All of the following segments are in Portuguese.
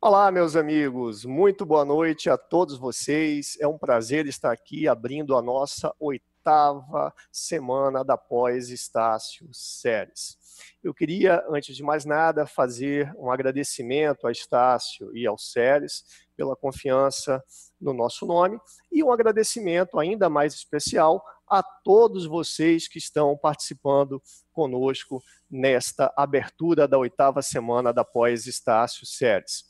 Olá, meus amigos, muito boa noite a todos vocês. É um prazer estar aqui abrindo a nossa 8ª semana da pós-Estácio Seres. Eu queria, antes de mais nada, fazer um agradecimento a Estácio e ao Seres pela confiança no nosso nome e um agradecimento ainda mais especial a todos vocês que estão participando conosco nesta abertura da 8ª semana da pós-Estácio Seres.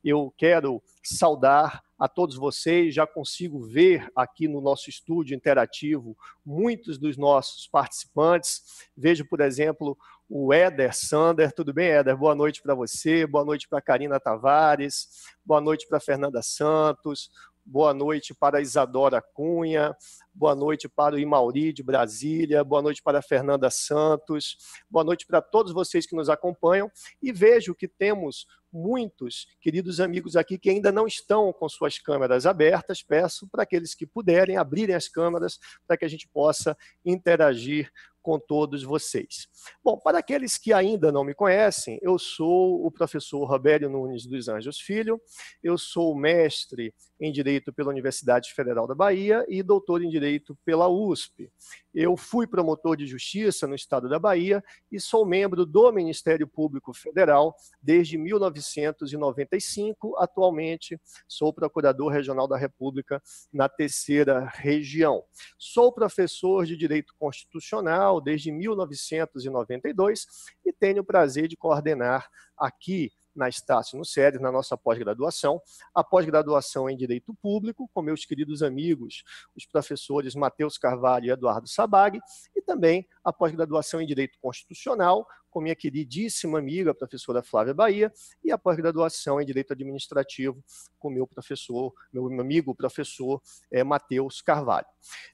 Eu quero saudar a todos vocês, já consigo ver aqui no nosso estúdio interativo muitos dos nossos participantes. Vejo, por exemplo, o Éder Sander. Tudo bem, Éder? Boa noite para você, boa noite para a Karina Tavares, boa noite para a Fernanda Santos, boa noite para a Isadora Cunha, boa noite para o Imauri de Brasília, boa noite para a Fernanda Santos, boa noite para todos vocês que nos acompanham, e vejo que temos muitos queridos amigos aqui que ainda não estão com suas câmeras abertas. Peço para aqueles que puderem abrirem as câmeras para que a gente possa interagir com todos vocês. Bom, para aqueles que ainda não me conhecem, eu sou o professor Robério Nunes dos Anjos Filho, eu sou mestre em Direito pela Universidade Federal da Bahia e doutor em Direito pela USP. Eu fui promotor de Justiça no estado da Bahia e sou membro do Ministério Público Federal desde 1995. Atualmente, sou procurador regional da República na 3ª Região. Sou professor de Direito Constitucional desde 1992 e tenho o prazer de coordenar aqui na Estácio no Seres, na nossa pós-graduação, a pós-graduação em Direito Público, com meus queridos amigos, os professores Matheus Carvalho e Eduardo Sabag, e também a pós-graduação em Direito Constitucional, com minha queridíssima amiga, a professora Flávia Bahia, e a pós-graduação em Direito Administrativo, com meu amigo professor Matheus Carvalho.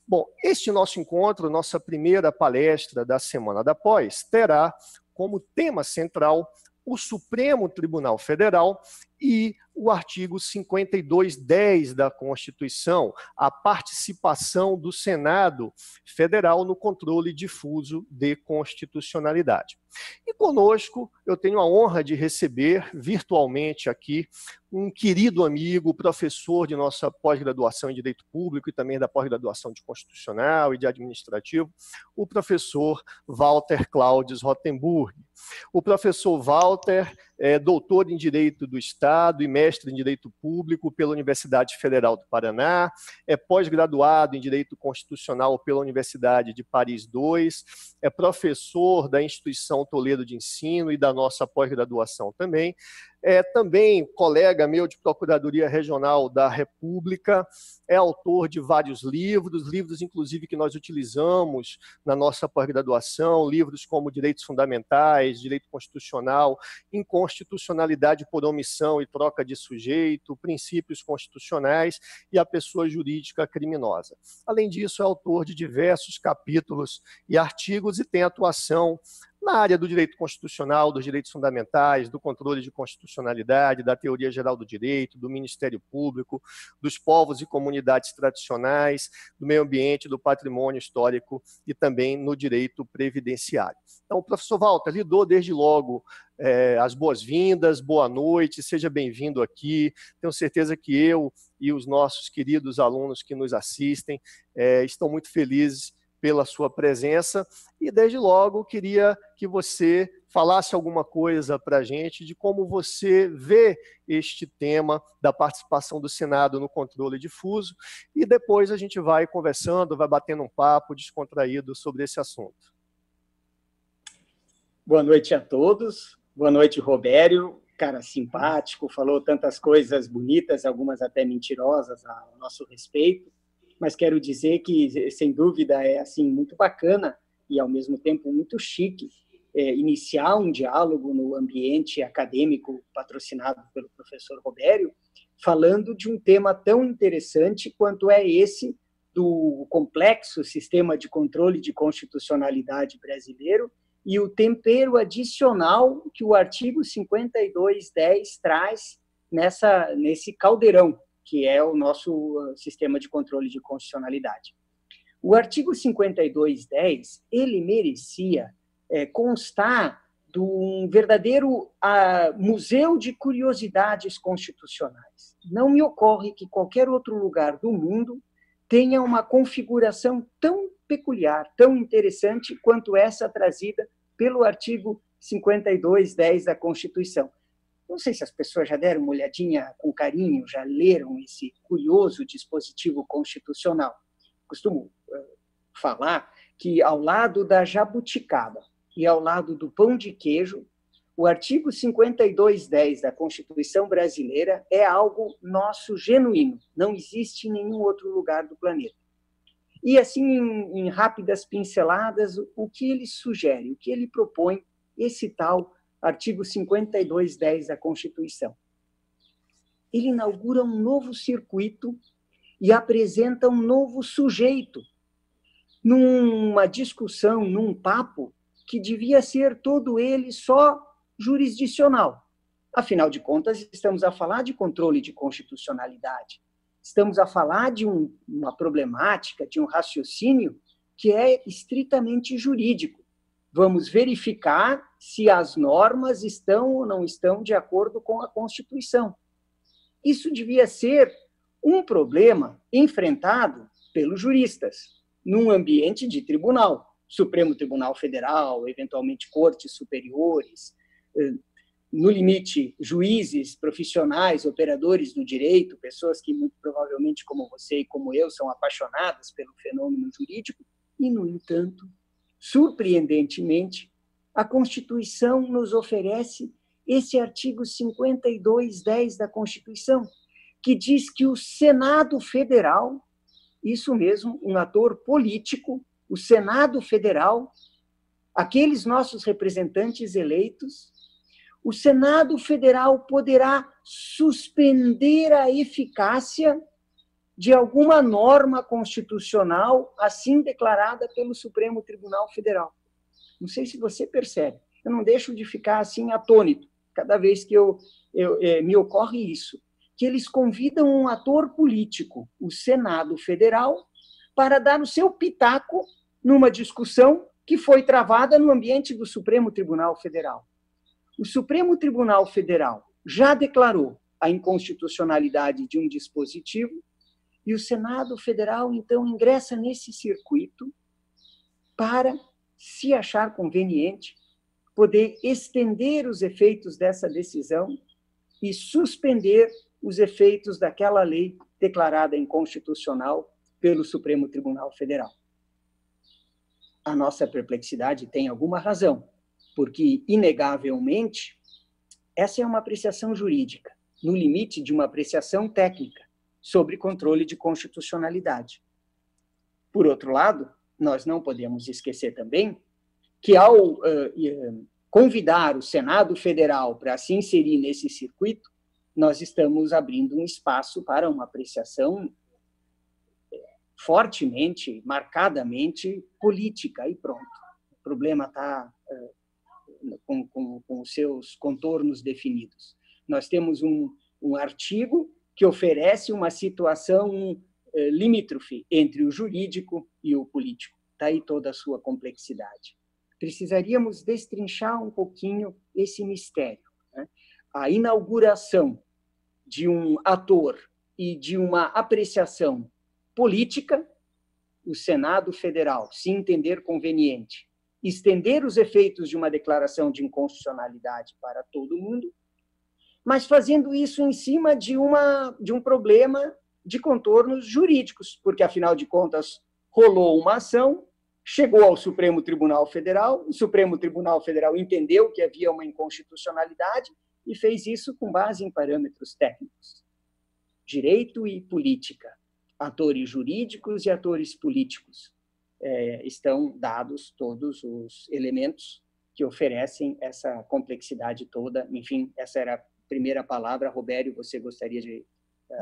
Bom, este nosso encontro, nossa primeira palestra da Semana da Pós, terá como tema central o Supremo Tribunal Federal e o artigo 5210 da Constituição, a participação do Senado Federal no controle difuso de constitucionalidade. E conosco, eu tenho a honra de receber virtualmente aqui um querido amigo, professor de nossa pós-graduação em Direito Público e também da pós-graduação de Constitucional e de Administrativo, o professor Walter Cláudio Rotenburg. O professor Walter é doutor em Direito do Estado e mestre em Direito Público pela Universidade Federal do Paraná, é pós-graduado em Direito Constitucional pela Universidade de Paris II, é professor da Instituição Toledo de Ensino e da nossa pós-graduação também, é também colega meu de Procuradoria Regional da República, é autor de vários livros inclusive que nós utilizamos na nossa pós-graduação, livros como Direitos Fundamentais, Direito Constitucional, Inconstitucionalidade por Omissão e Troca de Sujeito, Princípios Constitucionais e a Pessoa Jurídica Criminosa. Além disso, é autor de diversos capítulos e artigos e tem atuação na área do direito constitucional, dos direitos fundamentais, do controle de constitucionalidade, da teoria geral do direito, do Ministério Público, dos povos e comunidades tradicionais, do meio ambiente, do patrimônio histórico e também no direito previdenciário. Então, professor Walter, lhe dou desde logo as boas-vindas, boa noite, seja bem-vindo aqui. Tenho certeza que eu e os nossos queridos alunos que nos assistem estão muito felizes pela sua presença e, desde logo, queria que você falasse alguma coisa para a gente de como você vê este tema da participação do Senado no controle difuso e depois a gente vai conversando, vai batendo um papo descontraído sobre esse assunto. Boa noite a todos, boa noite, Robério, cara simpático, falou tantas coisas bonitas, algumas até mentirosas a nosso respeito, mas quero dizer que, sem dúvida, é assim muito bacana e, ao mesmo tempo, muito chique iniciar um diálogo no ambiente acadêmico patrocinado pelo professor Robério, falando de um tema tão interessante quanto é esse do complexo sistema de controle de constitucionalidade brasileiro e o tempero adicional que o artigo 5210 traz nesse caldeirão, que é o nosso sistema de controle de constitucionalidade. O artigo 5210, ele merecia constar de um verdadeiro museu de curiosidades constitucionais. Não me ocorre que qualquer outro lugar do mundo tenha uma configuração tão peculiar, tão interessante quanto essa trazida pelo artigo 52(10) da Constituição. Não sei se as pessoas já deram uma olhadinha com carinho, já leram esse curioso dispositivo constitucional. Costumo falar que, ao lado da jabuticaba e ao lado do pão de queijo, o artigo 52(10) da Constituição brasileira é algo nosso genuíno, não existe em nenhum outro lugar do planeta. E, assim, em rápidas pinceladas, o que ele sugere, o que ele propõe, esse tal artigo 52(10) da Constituição. Ele inaugura um novo circuito e apresenta um novo sujeito numa discussão, num papo que devia ser todo ele só jurisdicional. Afinal de contas, estamos a falar de controle de constitucionalidade. Estamos a falar de uma problemática, de um raciocínio que é estritamente jurídico. Vamos verificar se as normas estão ou não estão de acordo com a Constituição. Isso devia ser um problema enfrentado pelos juristas, num ambiente de tribunal, Supremo Tribunal Federal, eventualmente cortes superiores, no limite, juízes, profissionais, operadores do direito, pessoas que muito provavelmente, como você e como eu, são apaixonadas pelo fenômeno jurídico, e, no entanto, surpreendentemente, a Constituição nos oferece esse artigo 52(10) da Constituição, que diz que o Senado Federal, isso mesmo, um ator político, o Senado Federal, aqueles nossos representantes eleitos, o Senado Federal poderá suspender a eficácia de alguma norma constitucional assim declarada pelo Supremo Tribunal Federal. Não sei se você percebe, eu não deixo de ficar assim atônito cada vez que me ocorre isso, que eles convidam um ator político, o Senado Federal, para dar o seu pitaco numa discussão que foi travada no ambiente do Supremo Tribunal Federal. O Supremo Tribunal Federal já declarou a inconstitucionalidade de um dispositivo e o Senado Federal, então, ingressa nesse circuito para, se achar conveniente, poder estender os efeitos dessa decisão e suspender os efeitos daquela lei declarada inconstitucional pelo Supremo Tribunal Federal. A nossa perplexidade tem alguma razão, porque, inegavelmente, essa é uma apreciação jurídica, no limite de uma apreciação técnica sobre controle de constitucionalidade. Por outro lado, nós não podemos esquecer também que, ao convidar o Senado Federal para se inserir nesse circuito, nós estamos abrindo um espaço para uma apreciação fortemente, marcadamente política, e pronto. O problema está com os seus contornos definidos. Nós temos um artigo que oferece uma situação limítrofe entre o jurídico e o político. Está aí toda a sua complexidade. Precisaríamos destrinchar um pouquinho esse mistério, né? A inauguração de um ator e de uma apreciação política, o Senado Federal, se entender conveniente, estender os efeitos de uma declaração de inconstitucionalidade para todo mundo, mas fazendo isso em cima de um problema de contornos jurídicos, porque, afinal de contas, rolou uma ação, chegou ao Supremo Tribunal Federal, o Supremo Tribunal Federal entendeu que havia uma inconstitucionalidade e fez isso com base em parâmetros técnicos. Direito e política, atores jurídicos e atores políticos, estão dados todos os elementos que oferecem essa complexidade toda. Enfim, essa era a primeira palavra. Robério, você gostaria de,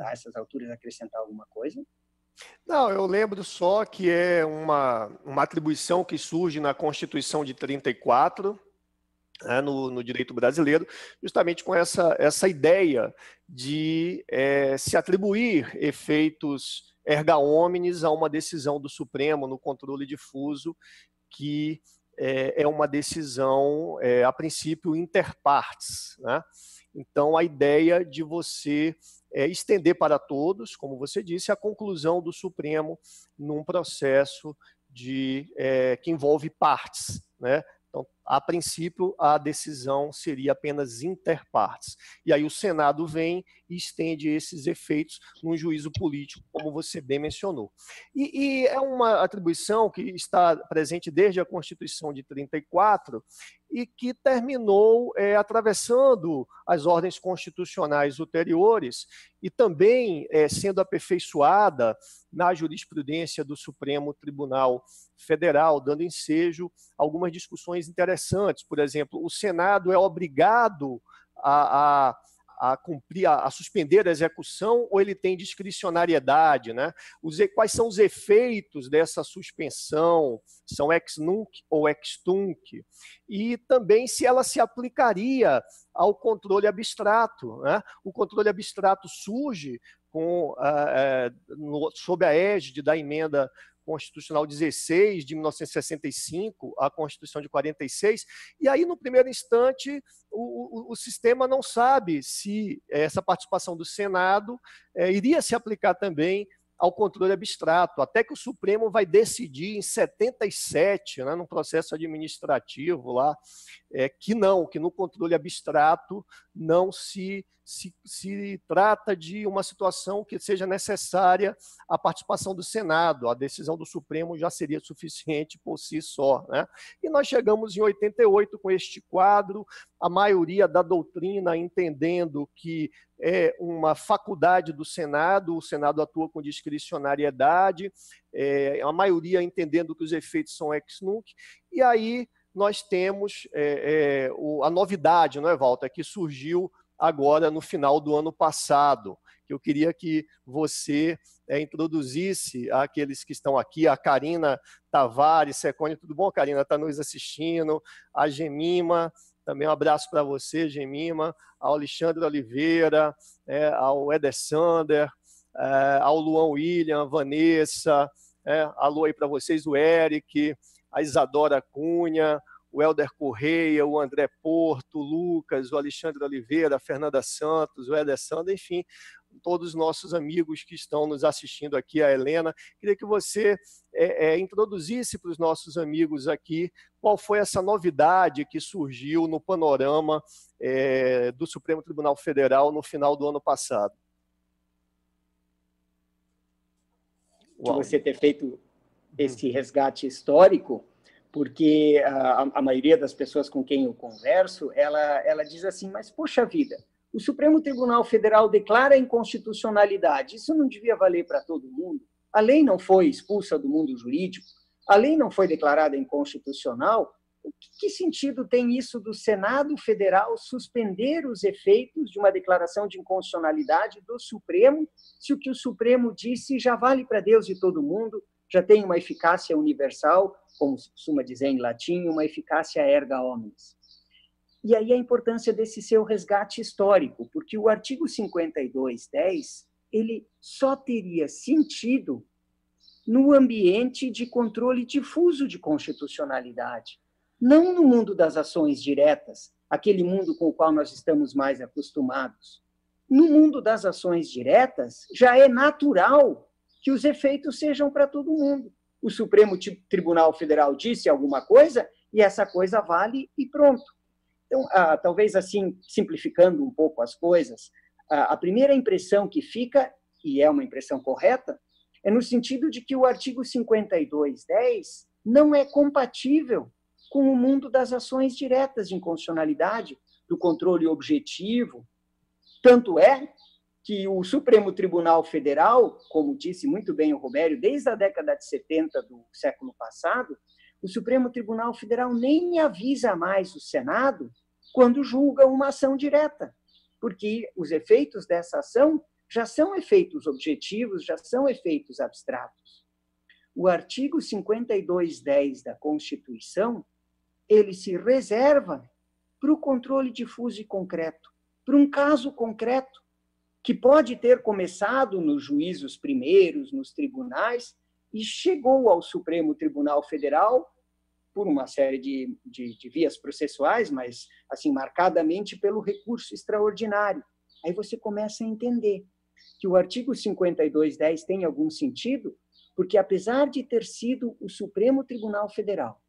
a essas alturas, acrescentar alguma coisa? Não, eu lembro só que é uma atribuição que surge na Constituição de 34, né, no direito brasileiro, justamente com essa ideia de se atribuir efeitos erga omnes a uma decisão do Supremo no controle difuso que é uma decisão, a princípio, inter partes, né? Então, a ideia de você estender para todos, como você disse, a conclusão do Supremo num processo que envolve partes, né? Então, a princípio, a decisão seria apenas inter partes. E aí o Senado vem e estende esses efeitos num juízo político, como você bem mencionou. E é uma atribuição que está presente desde a Constituição de 34 e que terminou atravessando as ordens constitucionais ulteriores e também sendo aperfeiçoada na jurisprudência do Supremo Tribunal Federal, dando ensejo a algumas discussões interessantes. Por exemplo, o Senado é obrigado a cumprir, a suspender a execução, ou ele tem discricionariedade, né? Quais são os efeitos dessa suspensão? São ex nunc ou ex tunc? E também se ela se aplicaria ao controle abstrato, né? O controle abstrato surge sob a égide da emenda Constitucional 16 de 1965, a Constituição de 46, e aí, no primeiro instante, o sistema não sabe se essa participação do Senado iria se aplicar também ao controle abstrato, até que o Supremo vai decidir em 77, né, num processo administrativo lá, que no controle abstrato não se trata de uma situação que seja necessária a participação do Senado, a decisão do Supremo já seria suficiente por si só, né? E nós chegamos em 88 com este quadro, a maioria da doutrina entendendo que é uma faculdade do Senado, o Senado atua com discricionariedade, a maioria entendendo que os efeitos são ex nunc, e aí nós temos a novidade, não é, Walter, que surgiu agora no final do ano passado, que eu queria que você introduzisse aqueles que estão aqui, a Karina Tavares, Secone, tudo bom, Karina? Está nos assistindo, a Gemima, também um abraço para você, Gemima, ao Alexandre Oliveira, ao Eder Sander, ao Luan William, Vanessa, alô aí para vocês, o Eric, a Isadora Cunha, o Helder Correia, o André Porto, o Lucas, o Alexandre Oliveira, a Fernanda Santos, o Eder Sander, enfim, todos os nossos amigos que estão nos assistindo aqui, a Helena. Queria que você introduzisse para os nossos amigos aqui qual foi essa novidade que surgiu no panorama do Supremo Tribunal Federal no final do ano passado. Uau. Você ter feito esse resgate histórico, porque a maioria das pessoas com quem eu converso, ela diz assim, mas, poxa vida, o Supremo Tribunal Federal declara a inconstitucionalidade, isso não devia valer para todo mundo? A lei não foi expulsa do mundo jurídico? A lei não foi declarada inconstitucional? Que sentido tem isso do Senado Federal suspender os efeitos de uma declaração de inconstitucionalidade do Supremo, se o que o Supremo disse já vale para Deus e todo mundo, já tem uma eficácia universal, como se costuma dizer em latim, uma eficácia erga omnes. E aí a importância desse seu resgate histórico, porque o artigo 52.10, ele só teria sentido no ambiente de controle difuso de constitucionalidade, não no mundo das ações diretas, aquele mundo com o qual nós estamos mais acostumados. No mundo das ações diretas, já é natural que os efeitos sejam para todo mundo. O Supremo Tribunal Federal disse alguma coisa e essa coisa vale e pronto. Então, talvez assim, simplificando um pouco as coisas, a primeira impressão que fica, e é uma impressão correta, é no sentido de que o artigo 52.10 não é compatível com o mundo das ações diretas de inconstitucionalidade, do controle objetivo. Tanto é que o Supremo Tribunal Federal, como disse muito bem o Robério, desde a década de 70 do século passado, o Supremo Tribunal Federal nem avisa mais o Senado quando julga uma ação direta, porque os efeitos dessa ação já são efeitos objetivos, já são efeitos abstratos. O artigo 52.10 da Constituição, ele se reserva para o controle difuso e concreto, para um caso concreto, que pode ter começado nos juízos primeiros, nos tribunais, e chegou ao Supremo Tribunal Federal por uma série de vias processuais, mas assim marcadamente pelo recurso extraordinário. Aí você começa a entender que o artigo 5210 tem algum sentido, porque apesar de ter sido o Supremo Tribunal Federal,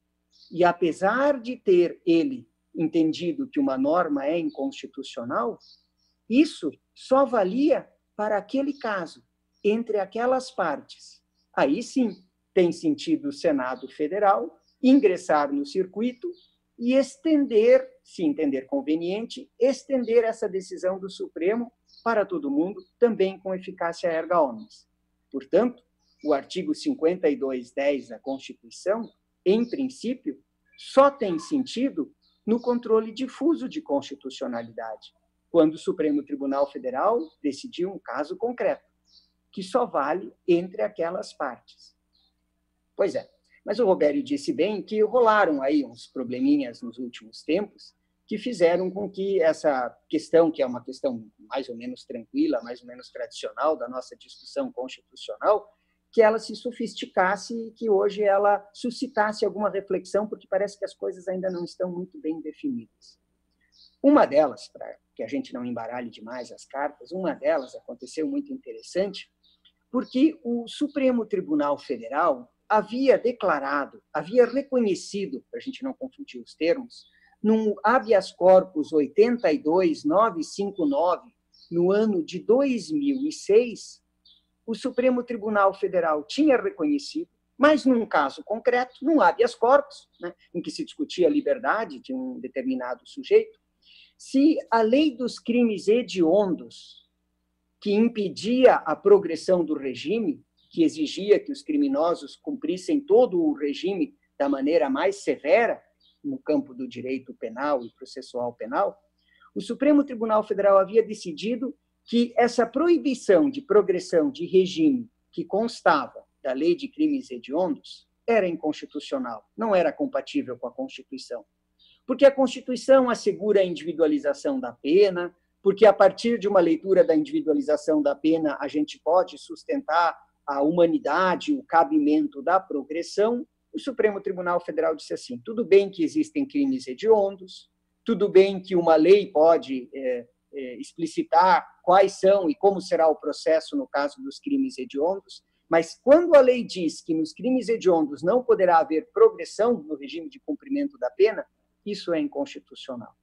e apesar de ter ele entendido que uma norma é inconstitucional, isso só valia para aquele caso, entre aquelas partes. Aí sim, tem sentido o Senado Federal ingressar no circuito e estender, se entender conveniente, estender essa decisão do Supremo para todo mundo, também com eficácia erga omnes. Portanto, o artigo 5210 da Constituição, em princípio, só tem sentido no controle difuso de constitucionalidade, quando o Supremo Tribunal Federal decidiu um caso concreto, que só vale entre aquelas partes. Pois é, mas o Robério disse bem que rolaram aí uns probleminhas nos últimos tempos que fizeram com que essa questão, que é uma questão mais ou menos tranquila, mais ou menos tradicional da nossa discussão constitucional, que ela se sofisticasse e que hoje ela suscitasse alguma reflexão, porque parece que as coisas ainda não estão muito bem definidas. Uma delas, para que a gente não embaralhe demais as cartas, uma delas aconteceu muito interessante, porque o Supremo Tribunal Federal havia declarado, havia reconhecido, para a gente não confundir os termos, num habeas corpus 82959, no ano de 2006, o Supremo Tribunal Federal tinha reconhecido, mas num caso concreto, num habeas corpus, né, em que se discutia a liberdade de um determinado sujeito, se a lei dos crimes hediondos, que impedia a progressão do regime, que exigia que os criminosos cumprissem todo o regime da maneira mais severa, no campo do direito penal e processual penal, o Supremo Tribunal Federal havia decidido que essa proibição de progressão de regime que constava da lei de crimes hediondos era inconstitucional, não era compatível com a Constituição. Porque a Constituição assegura a individualização da pena, porque a partir de uma leitura da individualização da pena a gente pode sustentar a humanidade, o cabimento da progressão. O Supremo Tribunal Federal disse assim, tudo bem que existem crimes hediondos, tudo bem que uma lei pode explicitar quais são e como será o processo no caso dos crimes hediondos, mas quando a lei diz que nos crimes hediondos não poderá haver progressão no regime de cumprimento da pena, isso é inconstitucional.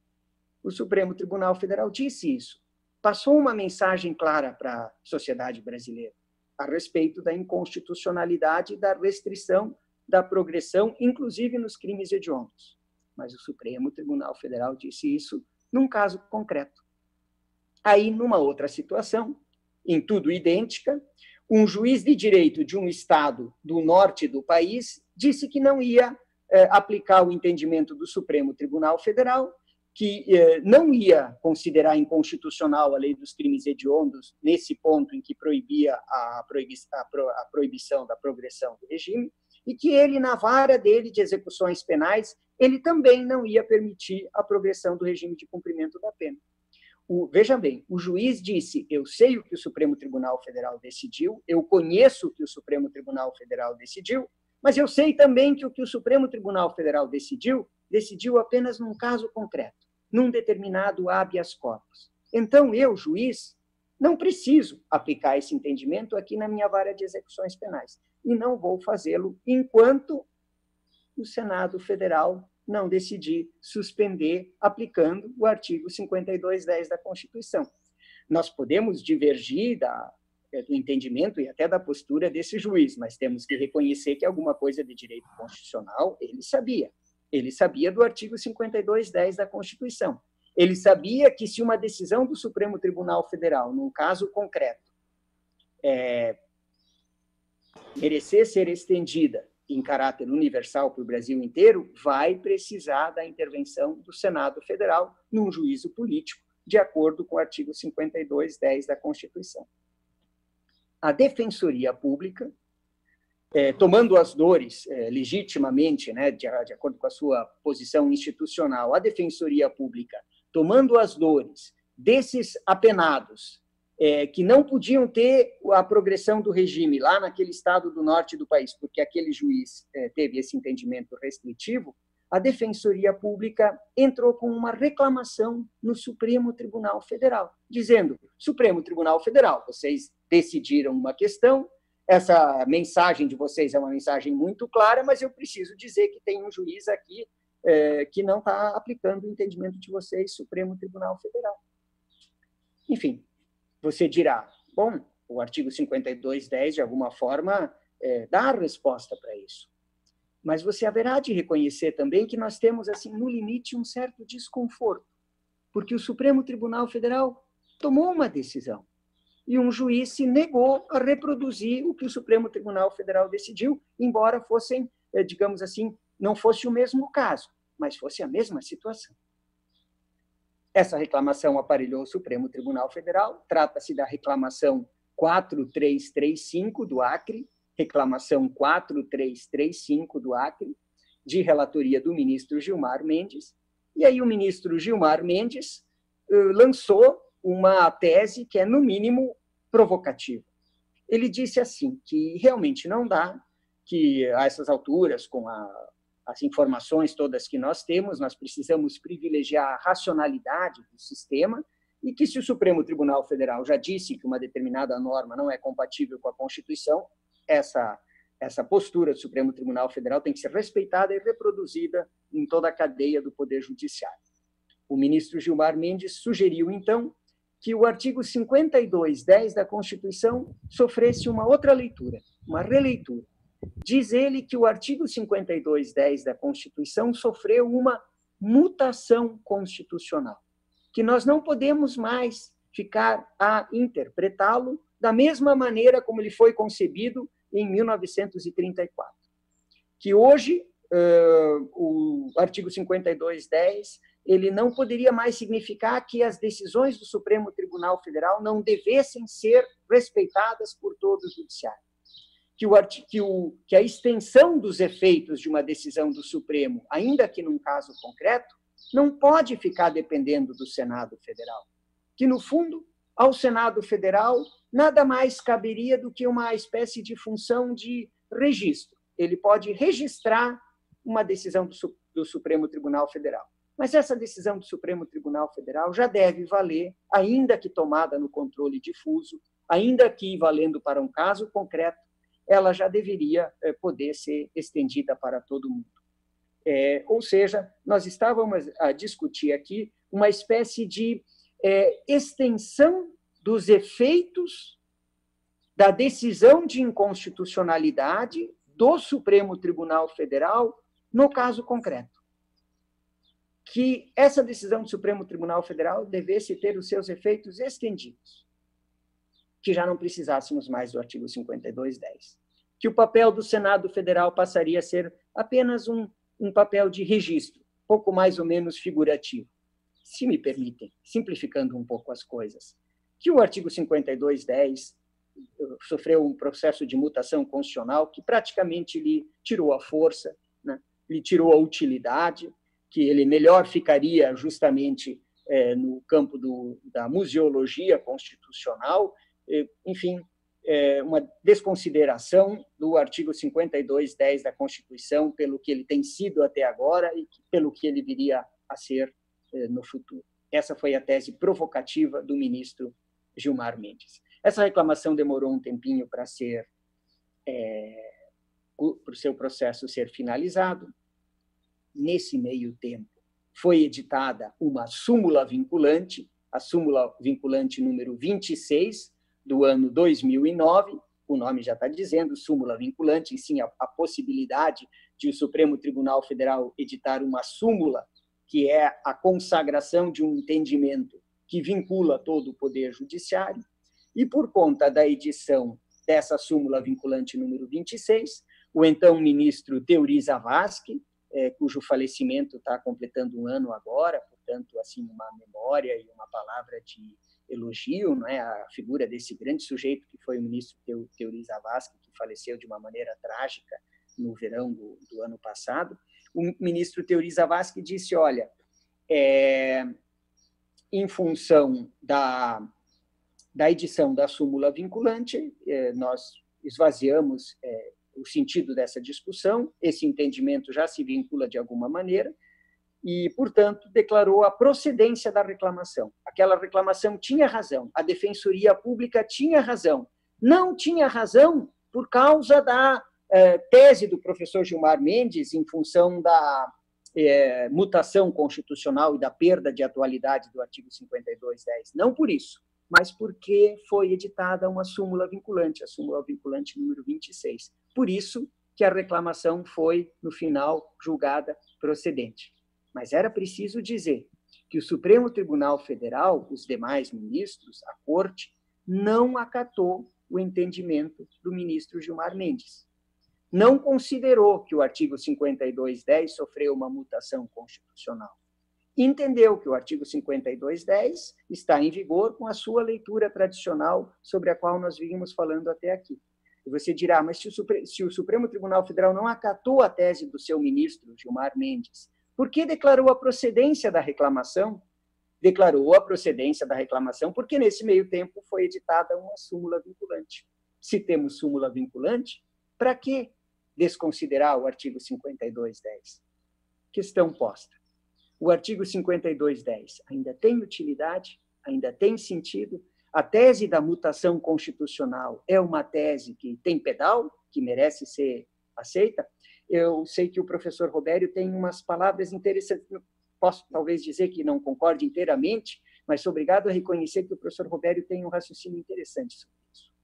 O Supremo Tribunal Federal disse isso, passou uma mensagem clara para a sociedade brasileira a respeito da inconstitucionalidade da restrição da progressão, inclusive nos crimes hediondos. Mas o Supremo Tribunal Federal disse isso num caso concreto. Aí, numa outra situação, em tudo idêntica, um juiz de direito de um estado do norte do país disse que não ia aplicar o entendimento do Supremo Tribunal Federal, que não ia considerar inconstitucional a lei dos crimes hediondos nesse ponto em que proibia a proibição da progressão do regime, e que ele, na vara dele de execuções penais, ele também não ia permitir a progressão do regime de cumprimento da pena. Veja bem, o juiz disse, eu sei o que o Supremo Tribunal Federal decidiu, eu conheço o que o Supremo Tribunal Federal decidiu, mas eu sei também que o o Supremo Tribunal Federal decidiu apenas num caso concreto, num determinado habeas corpus. Então, eu, juiz, não preciso aplicar esse entendimento aqui na minha vara de execuções penais, e não vou fazê-lo enquanto o Senado Federal não decidir suspender aplicando o artigo 5210 da Constituição. Nós podemos divergir do entendimento e até da postura desse juiz, mas temos que reconhecer que alguma coisa de direito constitucional ele sabia. Ele sabia do artigo 5210 da Constituição. Ele sabia que se uma decisão do Supremo Tribunal Federal, num caso concreto, merecer ser estendida em caráter universal para o Brasil inteiro, vai precisar da intervenção do Senado Federal num juízo político, de acordo com o artigo 5210 da Constituição. A Defensoria Pública, tomando as dores legitimamente, né, de acordo com a sua posição institucional, a Defensoria Pública, tomando as dores desses apenados que não podiam ter a progressão do regime lá naquele estado do norte do país, porque aquele juiz teve esse entendimento restritivo, a Defensoria Pública entrou com uma reclamação no Supremo Tribunal Federal, dizendo: Supremo Tribunal Federal, vocês decidiram uma questão, essa mensagem de vocês é uma mensagem muito clara, mas eu preciso dizer que tem um juiz aqui que não está aplicando o entendimento de vocês, Supremo Tribunal Federal. Enfim, você dirá, bom, o artigo 52.10, de alguma forma, dá a resposta para isso. Mas você haverá de reconhecer também que nós temos, assim, no limite, um certo desconforto, porque o Supremo Tribunal Federal tomou uma decisão e um juiz se negou a reproduzir o que o Supremo Tribunal Federal decidiu, embora fossem, digamos assim, não fosse o mesmo caso, mas fosse a mesma situação. Essa reclamação aparelhou o Supremo Tribunal Federal, trata-se da reclamação 4335 do Acre, reclamação 4335 do Acre, de relatoria do ministro Gilmar Mendes, e aí o ministro Gilmar Mendes lançou uma tese que é, no mínimo, provocativa. Ele disse assim, que realmente não dá, que a essas alturas, com as informações todas que nós temos, nós precisamos privilegiar a racionalidade do sistema, e que se o Supremo Tribunal Federal já disse que uma determinada norma não é compatível com a Constituição, essa postura do Supremo Tribunal Federal tem que ser respeitada e reproduzida em toda a cadeia do Poder Judiciário. O ministro Gilmar Mendes sugeriu, então, que o artigo 52.10 da Constituição sofresse uma outra leitura, uma releitura. Diz ele que o artigo 52.10 da Constituição sofreu uma mutação constitucional, que nós não podemos mais ficar a interpretá-lo da mesma maneira como ele foi concebido em 1934. Que hoje, o artigo 52.10, ele não poderia mais significar que as decisões do Supremo Tribunal Federal não devessem ser respeitadas por todo o Judiciário. Que a extensão dos efeitos de uma decisão do Supremo, ainda que num caso concreto, não pode ficar dependendo do Senado Federal. Que, no fundo, ao Senado Federal nada mais caberia do que uma espécie de função de registro. Ele pode registrar uma decisão do Supremo Tribunal Federal. Mas essa decisão do Supremo Tribunal Federal já deve valer, ainda que tomada no controle difuso, ainda que valendo para um caso concreto, ela já deveria poder ser estendida para todo mundo. Ou seja, nós estávamos a discutir aqui uma espécie de extensão dos efeitos da decisão de inconstitucionalidade do Supremo Tribunal Federal no caso concreto. Que essa decisão do Supremo Tribunal Federal devesse ter os seus efeitos estendidos, que já não precisássemos mais do artigo 52.10. Que o papel do Senado Federal passaria a ser apenas um papel de registro, pouco mais ou menos figurativo. Se me permitem, simplificando um pouco as coisas, que o artigo 52.10 sofreu um processo de mutação constitucional que praticamente lhe tirou a força, né? Lhe tirou a utilidade, que ele melhor ficaria justamente no campo da museologia constitucional, enfim, uma desconsideração do artigo 52.10 da Constituição pelo que ele tem sido até agora e pelo que ele viria a ser no futuro. Essa foi a tese provocativa do ministro Gilmar Mendes. Essa reclamação demorou um tempinho para o seu processo ser finalizado. Nesse meio tempo, foi editada uma súmula vinculante, a súmula vinculante número 26, do ano 2009, o nome já está dizendo, súmula vinculante, e sim a possibilidade de o Supremo Tribunal Federal editar uma súmula, que é a consagração de um entendimento que vincula todo o Poder Judiciário, e por conta da edição dessa súmula vinculante número 26, o então ministro Teori Zavascki, cujo falecimento está completando um ano agora, portanto, assim, uma memória e uma palavra de elogio, não é, a figura desse grande sujeito que foi o ministro Teori Zavascki, que faleceu de uma maneira trágica no verão do ano passado. O ministro Teori Zavascki disse, olha, em função da edição da súmula vinculante, nós esvaziamos o sentido dessa discussão, esse entendimento já se vincula de alguma maneira, e, portanto, declarou a procedência da reclamação. Aquela reclamação tinha razão, a Defensoria Pública tinha razão. Não tinha razão por causa da tese do professor Gilmar Mendes, em função da mutação constitucional e da perda de atualidade do artigo 5210. Não por isso, mas porque foi editada uma súmula vinculante, a súmula vinculante número 26. Por isso que a reclamação foi, no final, julgada procedente. Mas era preciso dizer que o Supremo Tribunal Federal, os demais ministros, a Corte, não acatou o entendimento do ministro Gilmar Mendes. Não considerou que o artigo 5210 sofreu uma mutação constitucional. Entendeu que o artigo 5210 está em vigor com a sua leitura tradicional sobre a qual nós vínhamos falando até aqui. E você dirá, mas se o Supremo Tribunal Federal não acatou a tese do seu ministro, Gilmar Mendes, por que declarou a procedência da reclamação? Declarou a procedência da reclamação porque, nesse meio tempo, foi editada uma súmula vinculante. Se temos súmula vinculante, para que desconsiderar o artigo 5210? Questão posta. O artigo 5210 ainda tem utilidade, ainda tem sentido. A tese da mutação constitucional é uma tese que tem pedal, que merece ser aceita. Eu sei que o professor Robério tem umas palavras interessantes. Posso talvez dizer que não concorde inteiramente, mas sou obrigado a reconhecer que o professor Robério tem um raciocínio interessante sobre isso.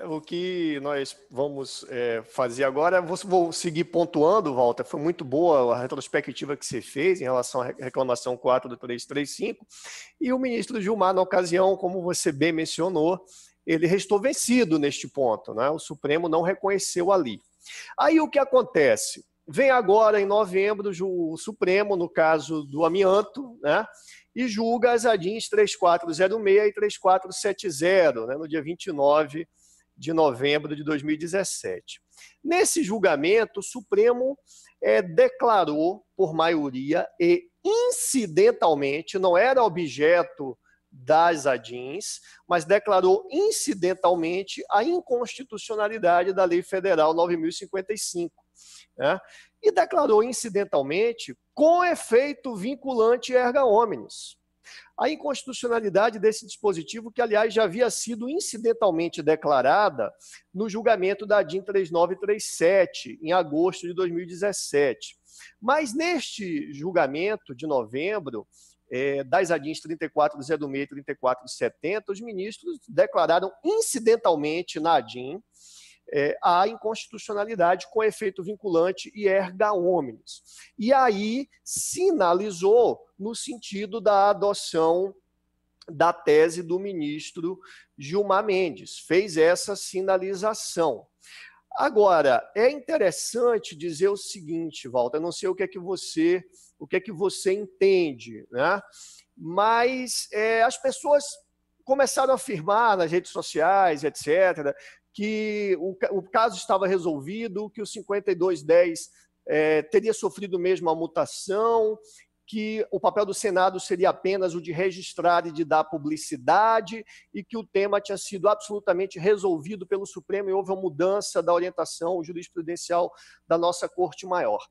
O que nós vamos fazer agora, vou seguir pontuando, Walter, foi muito boa a retrospectiva que você fez em relação à reclamação 4 do 335, e o ministro Gilmar, na ocasião, como você bem mencionou, ele restou vencido neste ponto, né? O Supremo não reconheceu ali. Aí o que acontece? Vem agora, em novembro, o Supremo, no caso do amianto, né? E julga as ADINs 3406 e 3470, né, no dia 29 de novembro de 2017. Nesse julgamento, o Supremo declarou, por maioria e incidentalmente, não era objeto das ADINs, mas declarou incidentalmente a inconstitucionalidade da Lei Federal 9.055, né? E declarou incidentalmente com efeito vinculante erga omnes. A inconstitucionalidade desse dispositivo, que, aliás, já havia sido incidentalmente declarada no julgamento da ADIN 3937, em agosto de 2017. Mas neste julgamento de novembro, das ADINs 3406 e 3470, os ministros declararam incidentalmente na ADIN a inconstitucionalidade com efeito vinculante e erga omnes. E aí sinalizou no sentido da adoção da tese do ministro Gilmar Mendes, fez essa sinalização. Agora, é interessante dizer o seguinte, Walter, eu não sei o que é que você entende, né? Mas as pessoas começaram a afirmar nas redes sociais, etc., que o caso estava resolvido, que o 5210 teria sofrido mesmo a mutação, que o papel do Senado seria apenas o de registrar e de dar publicidade, e que o tema tinha sido absolutamente resolvido pelo Supremo e houve uma mudança da orientação jurisprudencial da nossa Corte Maior.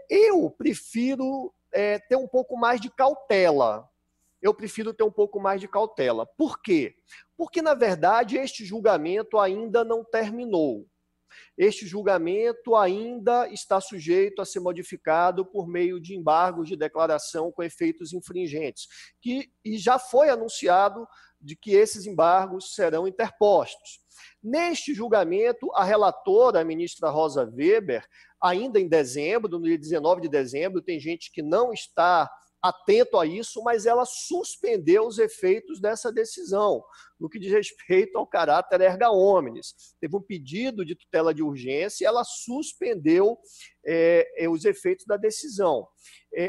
Eu prefiro ter um pouco mais de cautela. Por quê? Porque, na verdade, este julgamento ainda não terminou. Este julgamento ainda está sujeito a ser modificado por meio de embargos de declaração com efeitos infringentes, e já foi anunciado de que esses embargos serão interpostos. Neste julgamento, a relatora, a ministra Rosa Weber, ainda em dezembro, no dia 19 de dezembro, tem gente que não está atento a isso, mas ela suspendeu os efeitos dessa decisão, no que diz respeito ao caráter erga omnes. Teve um pedido de tutela de urgência e ela suspendeu os efeitos da decisão.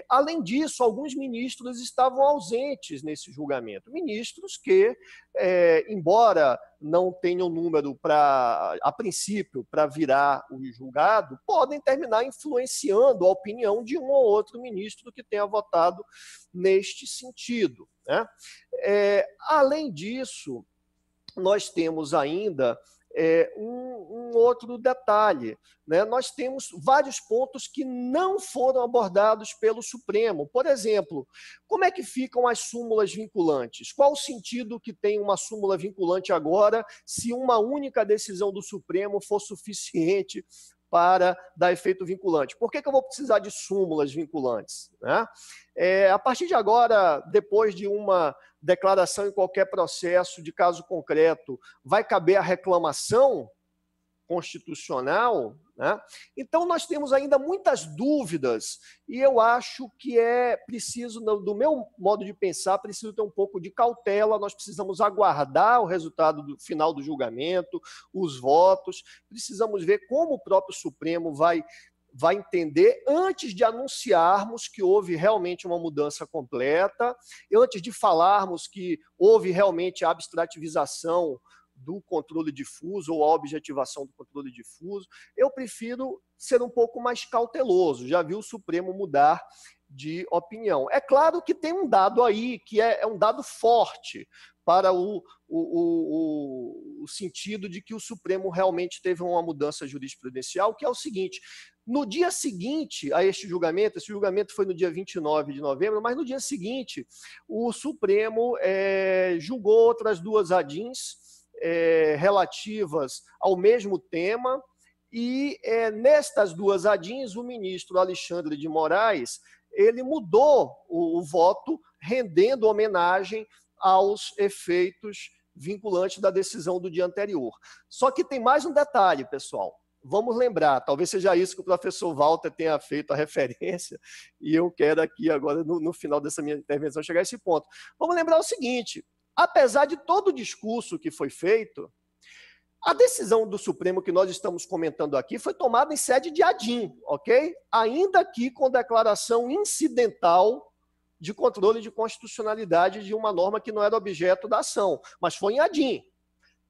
Além disso, alguns ministros estavam ausentes nesse julgamento. Ministros que, embora não tenham número a princípio, para virar o julgado, podem terminar influenciando a opinião de um ou outro ministro que tenha votado neste sentido, né? Além disso, nós temos ainda um outro detalhe, né? Nós temos vários pontos que não foram abordados pelo Supremo. Por exemplo, como é que ficam as súmulas vinculantes? Qual o sentido que tem uma súmula vinculante agora, se uma única decisão do Supremo for suficiente para dar efeito vinculante? Por que eu vou precisar de súmulas vinculantes, né? A partir de agora, depois de uma declaração em qualquer processo de caso concreto, vai caber a reclamação constitucional, né? Então, nós temos ainda muitas dúvidas e eu acho que é preciso, do meu modo de pensar, preciso ter um pouco de cautela, nós precisamos aguardar o resultado final do julgamento, os votos, precisamos ver como o próprio Supremo vai entender antes de anunciarmos que houve realmente uma mudança completa, antes de falarmos que houve realmente a abstrativização do controle difuso ou a objetivação do controle difuso. Eu prefiro ser um pouco mais cauteloso. Já vi o Supremo mudar de opinião. É claro que tem um dado aí, que é um dado forte para o sentido de que o Supremo realmente teve uma mudança jurisprudencial, que é o seguinte: no dia seguinte a este julgamento, esse julgamento foi no dia 29 de novembro, mas no dia seguinte o Supremo julgou outras duas ADIs relativas ao mesmo tema, e nestas duas ADIs o ministro Alexandre de Moraes ele mudou o voto, rendendo homenagem aos efeitos vinculantes da decisão do dia anterior. Só que tem mais um detalhe, pessoal. Vamos lembrar, talvez seja isso que o professor Walter tenha feito a referência, e eu quero aqui agora, no final dessa minha intervenção, chegar a esse ponto. Vamos lembrar o seguinte: apesar de todo o discurso que foi feito, a decisão do Supremo que nós estamos comentando aqui foi tomada em sede de ADIM, ok? Ainda que com declaração incidental de controle de constitucionalidade de uma norma que não era objeto da ação, mas foi em ADIM.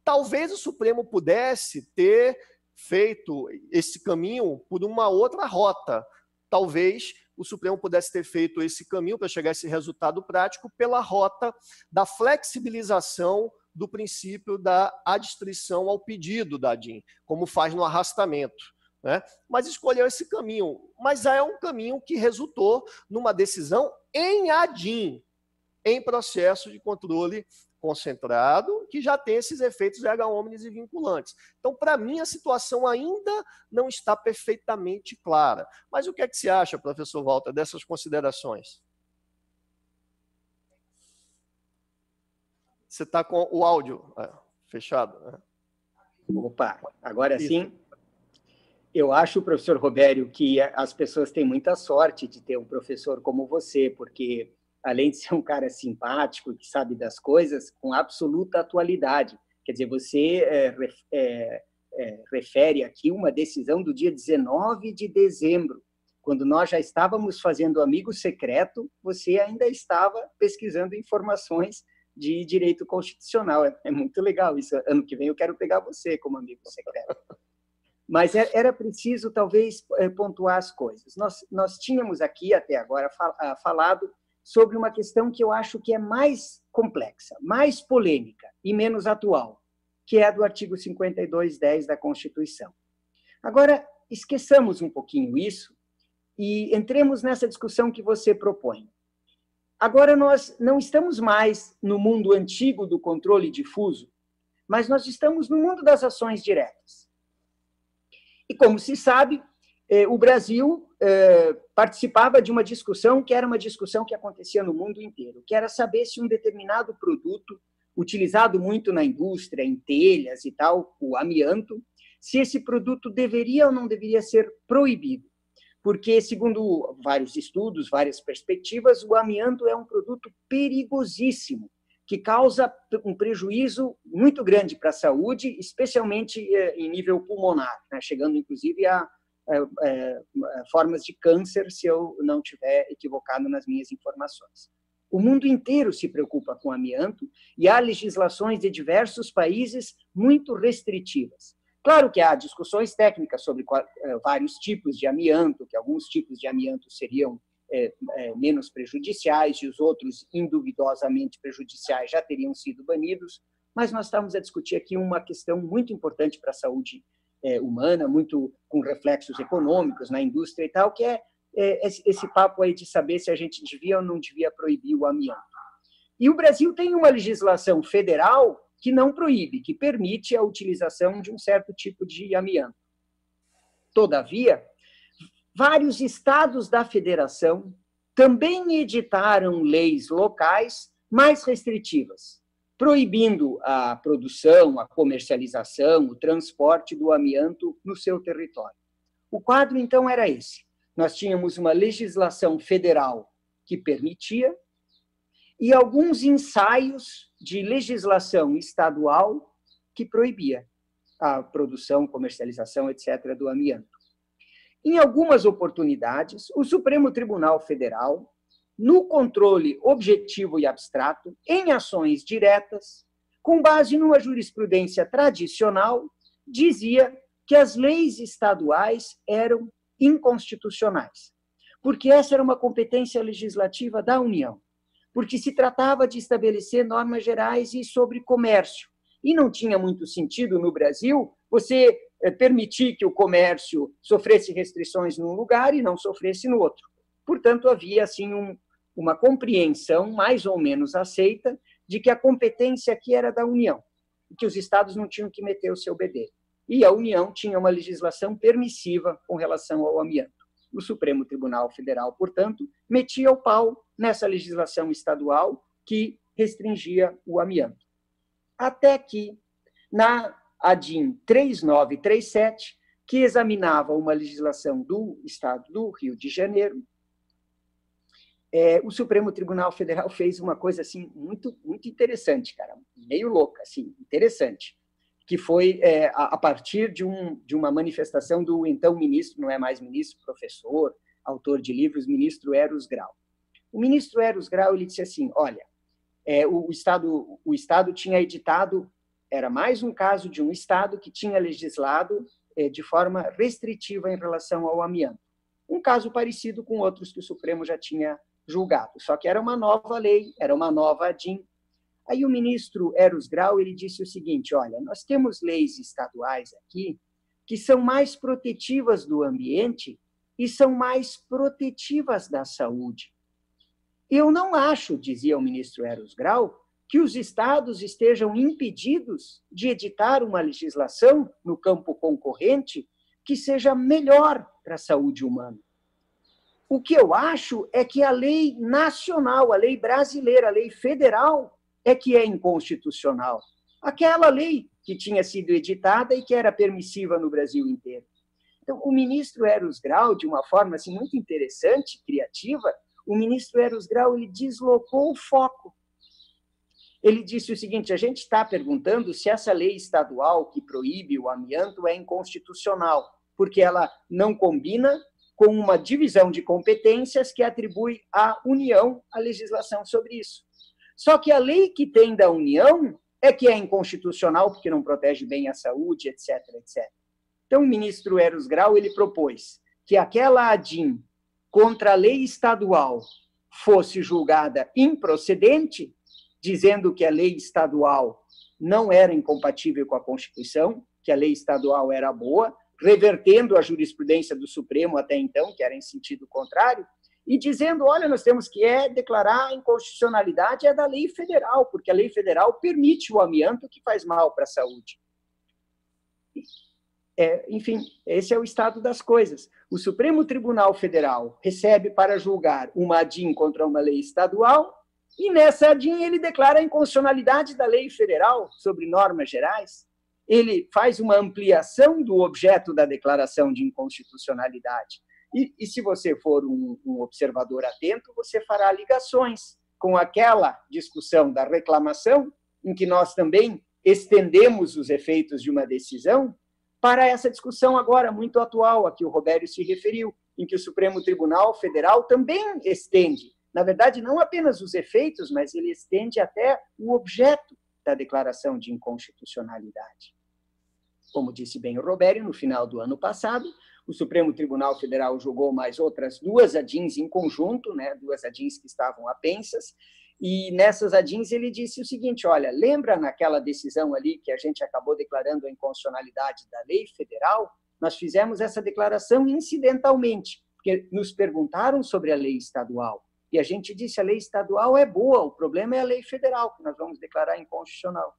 Talvez o Supremo pudesse ter feito esse caminho por uma outra rota. Talvez o Supremo pudesse ter feito esse caminho para chegar a esse resultado prático pela rota da flexibilização do princípio da adstrição ao pedido da ADIM, como faz no arrastamento, né? Mas escolheu esse caminho. Mas é um caminho que resultou numa decisão em ADIM, em processo de controle concentrado, que já tem esses efeitos erga omnes e vinculantes. Então, para mim, a situação ainda não está perfeitamente clara. Mas o que é que você acha, professor Walter, dessas considerações? Você está com o áudio fechado, né? Opa, agora sim. Eu acho, professor Robério, que as pessoas têm muita sorte de ter um professor como você, porque além de ser um cara simpático, que sabe das coisas, com absoluta atualidade. Quer dizer, você refere aqui uma decisão do dia 19 de dezembro, quando nós já estávamos fazendo Amigo Secreto, você ainda estava pesquisando informações de direito constitucional. É muito legal isso. Ano que vem eu quero pegar você como amigo secreto. Mas era preciso, talvez, pontuar as coisas. Nós tínhamos aqui, até agora, falado sobre uma questão que eu acho que é mais complexa, mais polêmica e menos atual, que é a do artigo 52(10) da Constituição. Agora, esqueçamos um pouquinho isso e entremos nessa discussão que você propõe. Agora, nós não estamos mais no mundo antigo do controle difuso, mas nós estamos no mundo das ações diretas. E, como se sabe, o Brasil participava de uma discussão que era uma discussão que acontecia no mundo inteiro, que era saber se um determinado produto, utilizado muito na indústria, em telhas e tal, o amianto, se esse produto deveria ou não deveria ser proibido. Porque, segundo vários estudos, várias perspectivas, o amianto é um produto perigosíssimo, que causa um prejuízo muito grande para a saúde, especialmente em nível pulmonar, né? Chegando, inclusive, a formas de câncer, se eu não estiver equivocado nas minhas informações. O mundo inteiro se preocupa com amianto e há legislações de diversos países muito restritivas. Claro que há discussões técnicas sobre vários tipos de amianto, que alguns tipos de amianto seriam menos prejudiciais e os outros induvidosamente prejudiciais já teriam sido banidos, mas nós estamos a discutir aqui uma questão muito importante para a saúde humana, muito com reflexos econômicos na indústria e tal, que é esse papo aí de saber se a gente devia ou não devia proibir o amianto. E o Brasil tem uma legislação federal que não proíbe, que permite a utilização de um certo tipo de amianto. Todavia, vários estados da federação também editaram leis locais mais restritivas, proibindo a produção, a comercialização, o transporte do amianto no seu território. O quadro, então, era esse. Nós tínhamos uma legislação federal que permitia e alguns ensaios de legislação estadual que proibia a produção, comercialização, etc., do amianto. Em algumas oportunidades, o Supremo Tribunal Federal, no controle objetivo e abstrato, em ações diretas, com base numa jurisprudência tradicional, dizia que as leis estaduais eram inconstitucionais, porque essa era uma competência legislativa da União, porque se tratava de estabelecer normas gerais e sobre comércio. E não tinha muito sentido no Brasil você permitir que o comércio sofresse restrições num lugar e não sofresse no outro. Portanto, havia assim uma compreensão mais ou menos aceita de que a competência aqui era da União, e que os estados não tinham que meter o seu bedelho. E a União tinha uma legislação permissiva com relação ao amianto. O Supremo Tribunal Federal, portanto, metia o pau nessa legislação estadual que restringia o amianto. Até que, na ADIM 3937, que examinava uma legislação do Estado do Rio de Janeiro, o Supremo Tribunal Federal fez uma coisa assim muito, muito interessante, cara, meio louca, assim, interessante, que foi a partir de uma manifestação do então ministro, não é mais ministro, professor, autor de livros, ministro Eros Grau. O ministro Eros Grau, ele disse assim, olha, o Estado tinha editado, era mais um caso de um Estado que tinha legislado de forma restritiva em relação ao amianto. Um caso parecido com outros que o Supremo já tinha julgado, só que era uma nova lei, era uma nova ADIM. Aí o ministro Eros Grau, ele disse o seguinte, olha, nós temos leis estaduais aqui que são mais protetivas do ambiente e são mais protetivas da saúde. Eu não acho, dizia o ministro Eros Grau, que os estados estejam impedidos de editar uma legislação no campo concorrente que seja melhor para a saúde humana. O que eu acho é que a lei nacional, a lei brasileira, a lei federal, é que é inconstitucional. Aquela lei que tinha sido editada e que era permissiva no Brasil inteiro. Então, o ministro Eros Grau, de uma forma assim, muito interessante, criativa, o ministro Eros Grau ele deslocou o foco. Ele disse o seguinte, a gente está perguntando se essa lei estadual que proíbe o amianto é inconstitucional, porque ela não combina com uma divisão de competências que atribui à União a legislação sobre isso. Só que a lei que tem da União é que é inconstitucional, porque não protege bem a saúde, etc., etc. Então, o ministro Eros Grau ele propôs que aquela ADIM contra a lei estadual fosse julgada improcedente, dizendo que a lei estadual não era incompatível com a Constituição, que a lei estadual era boa, revertendo a jurisprudência do Supremo até então, que era em sentido contrário, e dizendo, olha, nós temos que declarar a inconstitucionalidade da lei federal, porque a lei federal permite o amianto que faz mal para a saúde. Enfim, esse é o estado das coisas. O Supremo Tribunal Federal recebe para julgar uma ADIM contra uma lei estadual, e nessa ADIM ele declara a inconstitucionalidade da lei federal sobre normas gerais. Ele faz uma ampliação do objeto da declaração de inconstitucionalidade. E se você for um observador atento, você fará ligações com aquela discussão da reclamação, em que nós também estendemos os efeitos de uma decisão, para essa discussão agora muito atual, a que o Robério se referiu, em que o Supremo Tribunal Federal também estende, na verdade, não apenas os efeitos, mas ele estende até o objeto da declaração de inconstitucionalidade. Como disse bem o Robério, no final do ano passado, O Supremo Tribunal Federal julgou mais outras 2 ADINs em conjunto, né, 2 ADINs que estavam apensas, e nessas ADINs ele disse o seguinte, olha, lembra naquela decisão ali que a gente acabou declarando a inconstitucionalidade da lei federal? Nós fizemos essa declaração incidentalmente, porque nos perguntaram sobre a lei estadual, e a gente disse a lei estadual é boa, o problema é a lei federal, que nós vamos declarar inconstitucional.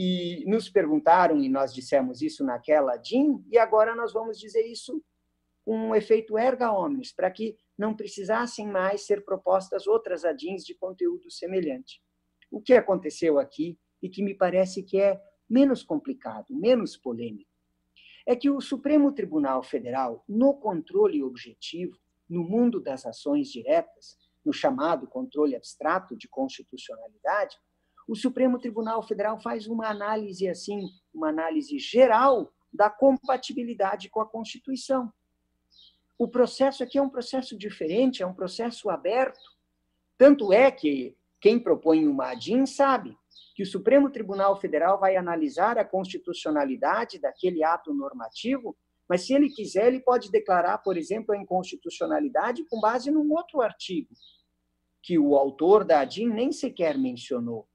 E nos perguntaram, e nós dissemos isso naquela ADIN, e agora nós vamos dizer isso com um efeito erga omnes, para que não precisassem mais ser propostas outras ADINs de conteúdo semelhante. O que aconteceu aqui, e que me parece que é menos complicado, menos polêmico, é que o Supremo Tribunal Federal, no controle objetivo, no mundo das ações diretas, no chamado controle abstrato de constitucionalidade, o Supremo Tribunal Federal faz uma análise assim, uma análise geral da compatibilidade com a Constituição. O processo aqui é um processo diferente, é um processo aberto. Tanto é que quem propõe uma ADIN sabe que o Supremo Tribunal Federal vai analisar a constitucionalidade daquele ato normativo, mas se ele quiser, ele pode declarar, por exemplo, a inconstitucionalidade com base num outro artigo, que o autor da ADIN nem sequer mencionou.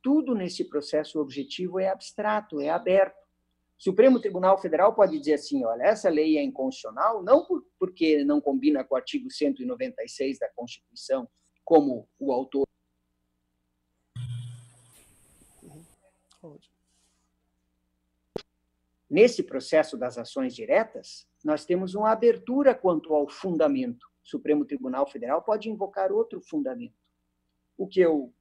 Tudo nesse processo objetivo é abstrato, é aberto. O Supremo Tribunal Federal pode dizer assim, olha, essa lei é inconstitucional, não porque não combina com o artigo 196 da Constituição, como o autor. Nesse processo das ações diretas, nós temos uma abertura quanto ao fundamento. O Supremo Tribunal Federal pode invocar outro fundamento. O que eu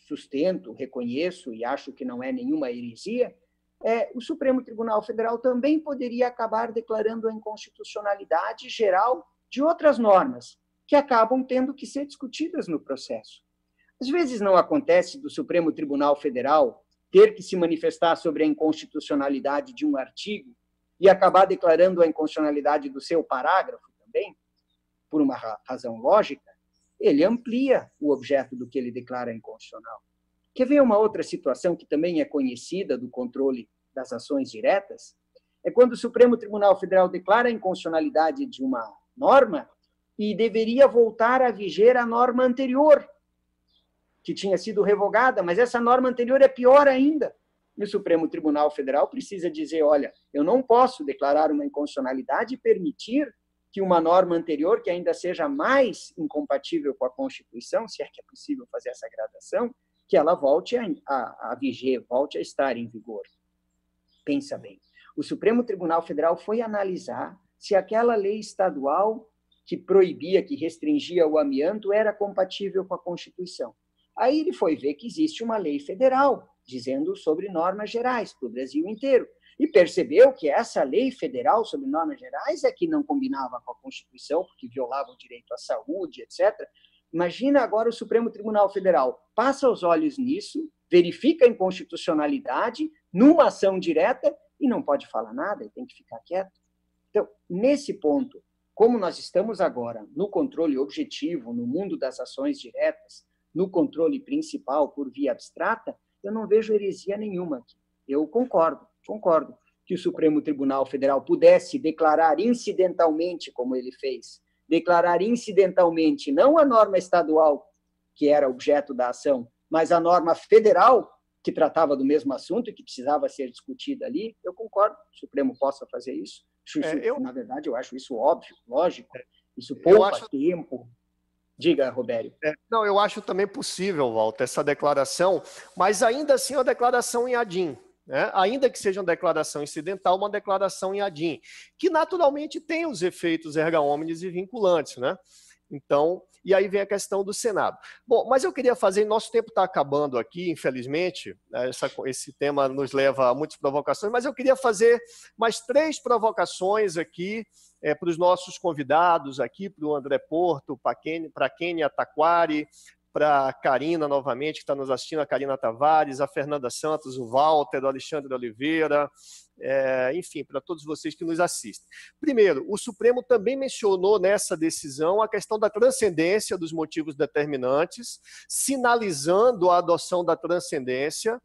sustento, reconheço e acho que não é nenhuma heresia, o Supremo Tribunal Federal também poderia acabar declarando a inconstitucionalidade geral de outras normas que acabam tendo que ser discutidas no processo. Às vezes não acontece do Supremo Tribunal Federal ter que se manifestar sobre a inconstitucionalidade de um artigo e acabar declarando a inconstitucionalidade do seu parágrafo também, por uma razão lógica, ele amplia o objeto do que ele declara inconstitucional. Quer ver uma outra situação que também é conhecida do controle das ações diretas? É quando o Supremo Tribunal Federal declara a inconstitucionalidade de uma norma e deveria voltar a viger a norma anterior, que tinha sido revogada, mas essa norma anterior é pior ainda. E o Supremo Tribunal Federal precisa dizer, olha, eu não posso declarar uma inconstitucionalidade e permitir que uma norma anterior, que ainda seja mais incompatível com a Constituição, se é que é possível fazer essa gradação, que ela volte a viger, volte a estar em vigor. Pensa bem, o Supremo Tribunal Federal foi analisar se aquela lei estadual que proibia, que restringia o amianto, era compatível com a Constituição. Aí ele foi ver que existe uma lei federal, dizendo sobre normas gerais para o Brasil inteiro. E percebeu que essa lei federal sobre normas gerais é que não combinava com a Constituição, porque violava o direito à saúde, etc. Imagina agora o Supremo Tribunal Federal passa os olhos nisso, verifica a inconstitucionalidade numa ação direta e não pode falar nada e tem que ficar quieto. Então, nesse ponto, como nós estamos agora no controle objetivo, no mundo das ações diretas, no controle principal por via abstrata, eu não vejo heresia nenhuma aqui. Eu concordo que o Supremo Tribunal Federal pudesse declarar incidentalmente, como ele fez, declarar incidentalmente não a norma estadual, que era objeto da ação, mas a norma federal, que tratava do mesmo assunto e que precisava ser discutida ali. Eu concordo que o Supremo possa fazer isso. Na verdade, eu acho isso óbvio, lógico. Isso poupa tempo. Diga, Robério. Não, eu acho também possível, Walter, essa declaração, mas ainda assim é uma declaração em ADIM. Né? Ainda que seja uma declaração incidental, uma declaração em ADIM, que naturalmente tem os efeitos erga omnes e vinculantes, né? Então, e aí vem a questão do Senado. Bom, mas eu queria fazer, nosso tempo está acabando aqui, infelizmente, né? Esse tema nos leva a muitas provocações, mas eu queria fazer mais 3 provocações aqui para os nossos convidados aqui, para o André Porto, para a Kênia Taquari, para a Karina, novamente, que está nos assistindo, a Karina Tavares, a Fernanda Santos, o Walter, o Alexandre Oliveira, enfim, para todos vocês que nos assistem. Primeiro, o Supremo também mencionou nessa decisão a questão da transcendência dos motivos determinantes, sinalizando a adoção da transcendência.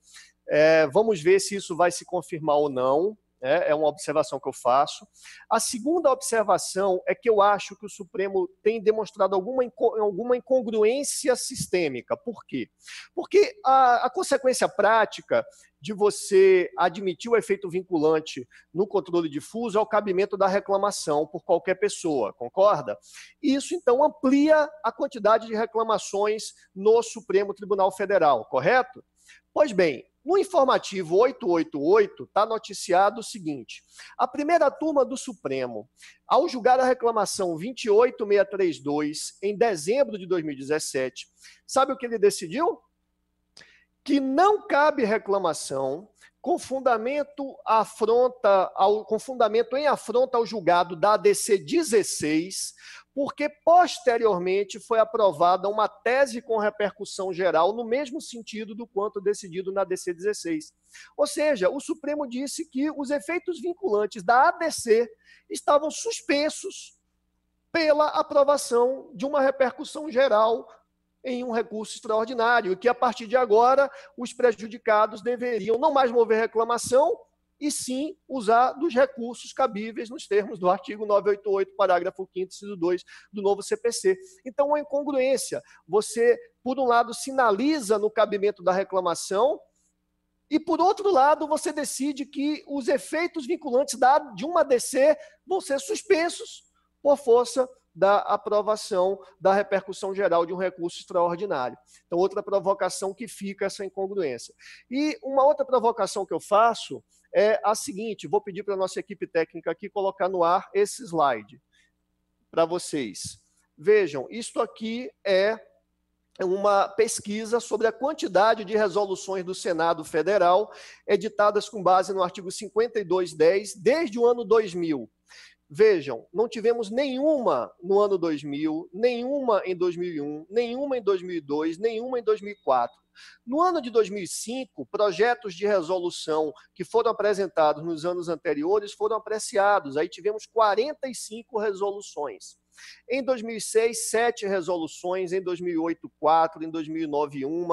Vamos ver se isso vai se confirmar ou não. É uma observação que eu faço. A segunda observação é que eu acho que o Supremo tem demonstrado alguma incongruência sistêmica. Por quê? Porque a consequência prática de você admitir o efeito vinculante no controle difuso é o cabimento da reclamação por qualquer pessoa, concorda? Isso, então, amplia a quantidade de reclamações no Supremo Tribunal Federal, correto? Pois bem, no informativo 888 está noticiado o seguinte: a primeira turma do Supremo, ao julgar a reclamação 28632 em dezembro de 2017, sabe o que ele decidiu? Que não cabe reclamação com fundamento em afronta ao julgado da ADC 16, porque posteriormente foi aprovada uma tese com repercussão geral no mesmo sentido do quanto decidido na ADC 16. Ou seja, o Supremo disse que os efeitos vinculantes da ADC estavam suspensos pela aprovação de uma repercussão geral em um recurso extraordinário, e que a partir de agora os prejudicados deveriam não mais mover reclamação, e sim usar dos recursos cabíveis nos termos do artigo 988, parágrafo 5º, inciso 2 do novo CPC. Então, uma incongruência. Você, por um lado, sinaliza no cabimento da reclamação e, por outro lado, você decide que os efeitos vinculantes de uma ADC vão ser suspensos por força da aprovação da repercussão geral de um recurso extraordinário. Então, outra provocação que fica essa incongruência. E uma outra provocação que eu faço é a seguinte: vou pedir para a nossa equipe técnica aqui colocar no ar esse slide para vocês. Vejam, isto aqui é uma pesquisa sobre a quantidade de resoluções do Senado Federal editadas com base no artigo 5210 desde o ano 2000. Vejam, não tivemos nenhuma no ano 2000, nenhuma em 2001, nenhuma em 2002, nenhuma em 2004. No ano de 2005, projetos de resolução que foram apresentados nos anos anteriores foram apreciados. Aí tivemos 45 resoluções. Em 2006, 7 resoluções, em 2008, 4, em 2009, 1,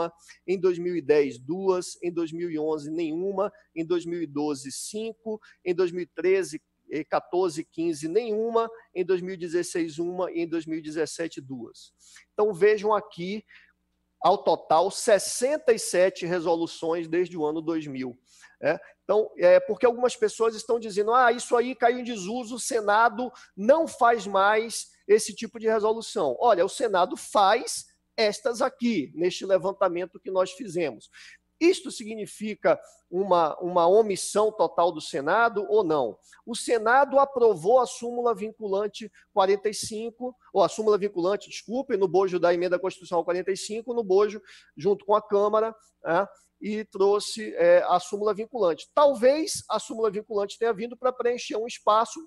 em 2010, 2, em 2011, nenhuma, em 2012, 5, em 2013, 14, 15, nenhuma, em 2016, 1 e em 2017, 2. Então, vejam aqui, ao total, 67 resoluções desde o ano 2000. Então, porque algumas pessoas estão dizendo, isso aí caiu em desuso, o Senado não faz mais esse tipo de resolução. Olha, o Senado faz estas aqui, neste levantamento que nós fizemos. Isto significa uma omissão total do Senado ou não? O Senado aprovou a súmula vinculante 45, ou a súmula vinculante, no bojo da emenda constitucional 45, no bojo, junto com a Câmara, e trouxe a súmula vinculante. Talvez a súmula vinculante tenha vindo para preencher um espaço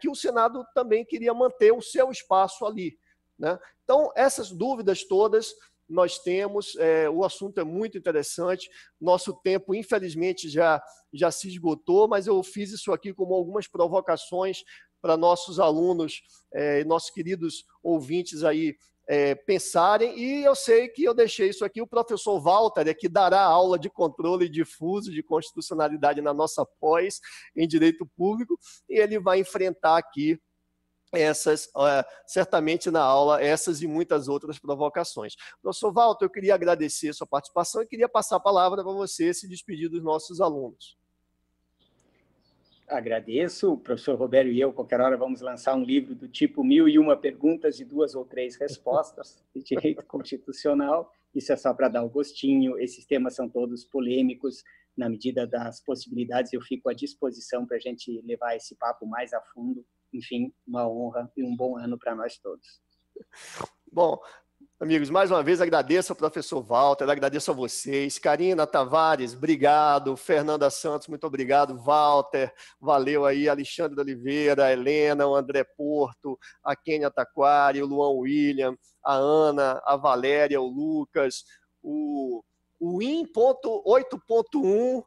que o Senado também queria manter o seu espaço ali, né? Então, essas dúvidas todas nós temos, o assunto é muito interessante, nosso tempo, infelizmente, já se esgotou, mas eu fiz isso aqui como algumas provocações para nossos alunos e nossos queridos ouvintes aí pensarem, e eu sei que eu deixei isso aqui, o professor Walter, que dará aula de controle difuso de constitucionalidade na nossa pós em Direito Público, e ele vai enfrentar aqui essas, certamente na aula, essas e muitas outras provocações. Professor Walter, eu queria agradecer a sua participação e queria passar a palavra para você se despedir dos nossos alunos. Agradeço, o professor Robério e eu, qualquer hora, vamos lançar um livro do tipo 1001 perguntas e 2 ou 3 respostas de direito constitucional. Isso é só para dar o gostinho, esses temas são todos polêmicos, na medida das possibilidades eu fico à disposição para a gente levar esse papo mais a fundo. Enfim, uma honra e um bom ano para nós todos. Bom, amigos, mais uma vez agradeço ao professor Walter, agradeço a vocês. Karina Tavares, obrigado. Fernanda Santos, muito obrigado. Walter, valeu aí. Alexandre Oliveira, a Helena, o André Porto, a Kênia Taquari, o Luan William, a Ana, a Valéria, o Lucas, o IN.8.1,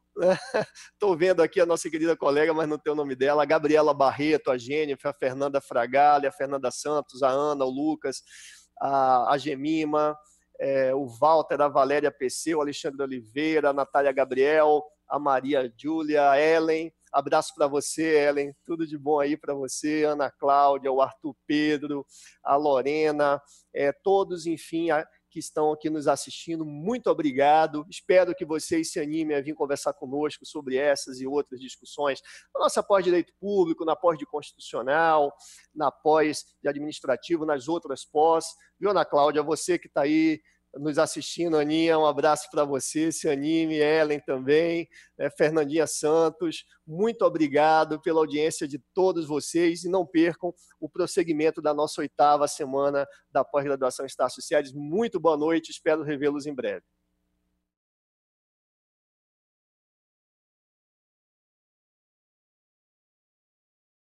estou vendo aqui a nossa querida colega, mas não tem o nome dela, a Gabriela Barreto, a Jennifer, a Fernanda Fragalha, a Fernanda Santos, a Ana, o Lucas, a Gemima, o Walter, a Valéria PC, o Alexandre Oliveira, a Natália Gabriel, a Maria Júlia, a Ellen, Abraço para você, Ellen, tudo de bom aí para você, Ana Cláudia, o Arthur Pedro, a Lorena, todos, enfim, que estão aqui nos assistindo, muito obrigado. Espero que vocês se animem a vir conversar conosco sobre essas e outras discussões na nossa pós de Direito Público, na pós de Constitucional, na pós de Administrativo, nas outras pós. Viu, Ana Cláudia, você que está aí nos assistindo, Aninha, um abraço para você, se anime, Ellen também, Fernandinha Santos, muito obrigado pela audiência de todos vocês e não percam o prosseguimento da nossa 8ª semana da pós-graduação Estácio Ceres. Muito boa noite, espero revê-los em breve.